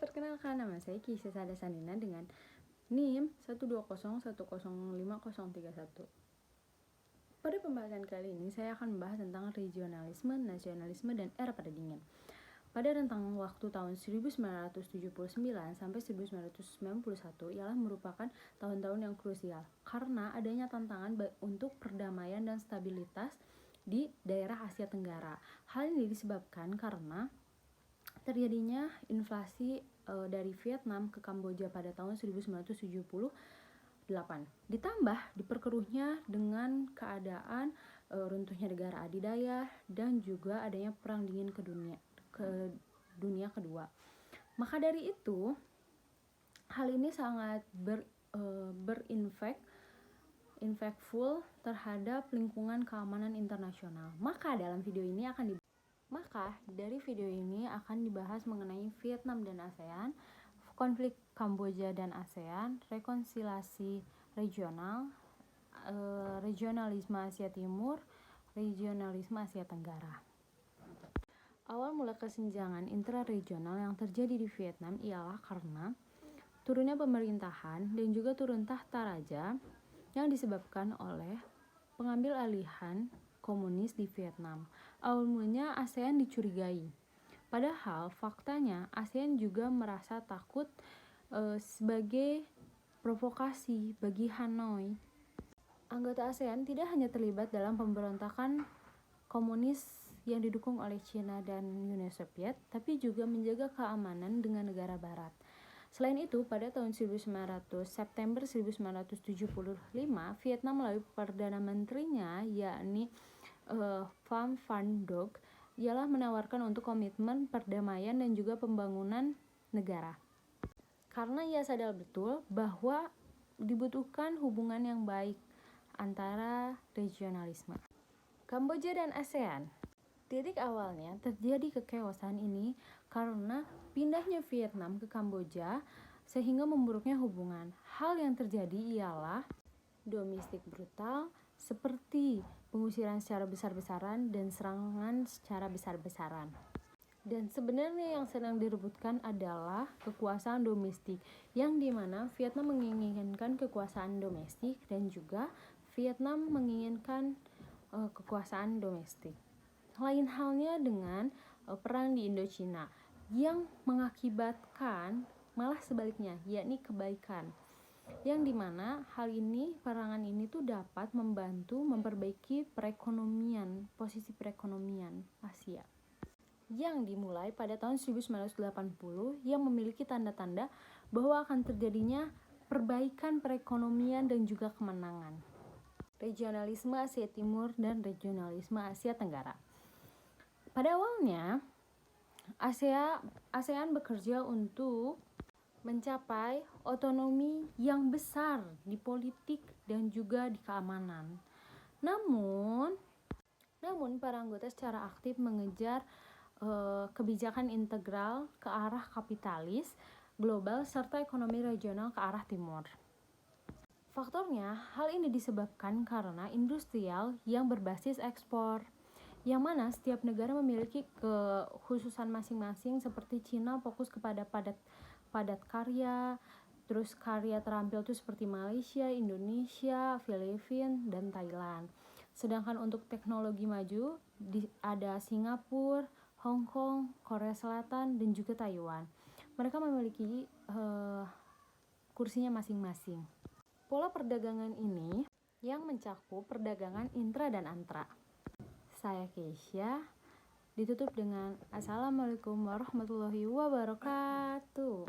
perkenalkan, nama saya Kisah Sada Sandina dengan NIM 120105031. Pada pembahasan kali ini, saya akan membahas tentang regionalisme, nasionalisme, dan era pada dingin. Pada rentang waktu tahun 1979 sampai 1991 ialah merupakan tahun-tahun yang krusial karena adanya tantangan untuk perdamaian dan stabilitas di daerah Asia Tenggara. Hal ini disebabkan karena terjadinya invasi dari Vietnam ke Kamboja pada tahun 1978. Ditambah diperkeruhnya dengan keadaan runtuhnya negara adidaya dan juga adanya perang dingin ke dunia kedua. Maka dari itu, hal ini sangat impactful terhadap lingkungan keamanan internasional. Maka dari video ini akan dibahas mengenai Vietnam dan ASEAN, konflik Kamboja dan ASEAN, rekonsiliasi regional, regionalisme Asia Timur, regionalisme Asia Tenggara. Awal mula kesenjangan intraregional yang terjadi di Vietnam ialah karena turunnya pemerintahan dan juga turun tahta raja yang disebabkan oleh pengambil alihan komunis di Vietnam. Awal mulanya ASEAN dicurigai. Padahal faktanya ASEAN juga merasa takut sebagai provokasi bagi Hanoi. Anggota ASEAN tidak hanya terlibat dalam pemberontakan komunis yang didukung oleh China dan Uni Soviet, tapi juga menjaga keamanan dengan negara barat. Selain itu, pada tahun September 1975, Vietnam melalui Perdana Menterinya, yakni Pham Van Dok, ialah menawarkan untuk komitmen perdamaian dan juga pembangunan negara. Karena ia sadar betul bahwa dibutuhkan hubungan yang baik antara regionalisme. Kamboja dan ASEAN. Titik awalnya terjadi kekeosan ini karena pindahnya Vietnam ke Kamboja sehingga memburuknya hubungan. Hal yang terjadi ialah domestik brutal seperti pengusiran secara besar-besaran dan serangan secara besar-besaran. Dan sebenarnya yang sedang direbutkan adalah kekuasaan domestik, yang dimana Vietnam menginginkan kekuasaan domestik dan juga Vietnam menginginkan kekuasaan domestik. Lain halnya dengan perang di Indochina yang mengakibatkan malah sebaliknya, yakni kebaikan. Yang dimana hal ini, perangan ini tuh dapat membantu memperbaiki posisi perekonomian Asia. Yang dimulai pada tahun 1980 yang memiliki tanda-tanda bahwa akan terjadinya perbaikan perekonomian dan juga kemenangan. Regionalisme Asia Timur dan regionalisme Asia Tenggara. Pada awalnya, ASEAN bekerja untuk mencapai otonomi yang besar di politik dan juga di keamanan. Namun para anggota secara aktif mengejar kebijakan integral ke arah kapitalis global serta ekonomi regional ke arah timur. Faktornya, hal ini disebabkan karena industrial yang berbasis ekspor, yang mana setiap negara memiliki kekhususan masing-masing. Seperti Cina fokus kepada padat karya, terus karya terampil itu seperti Malaysia, Indonesia, Filipina, dan Thailand. Sedangkan untuk teknologi maju ada Singapura, Hong Kong, Korea Selatan, dan juga Taiwan. Mereka memiliki kursinya masing-masing. Pola perdagangan ini yang mencakup perdagangan intra dan antra. Saya Keisha, ditutup dengan Assalamualaikum warahmatullahi wabarakatuh.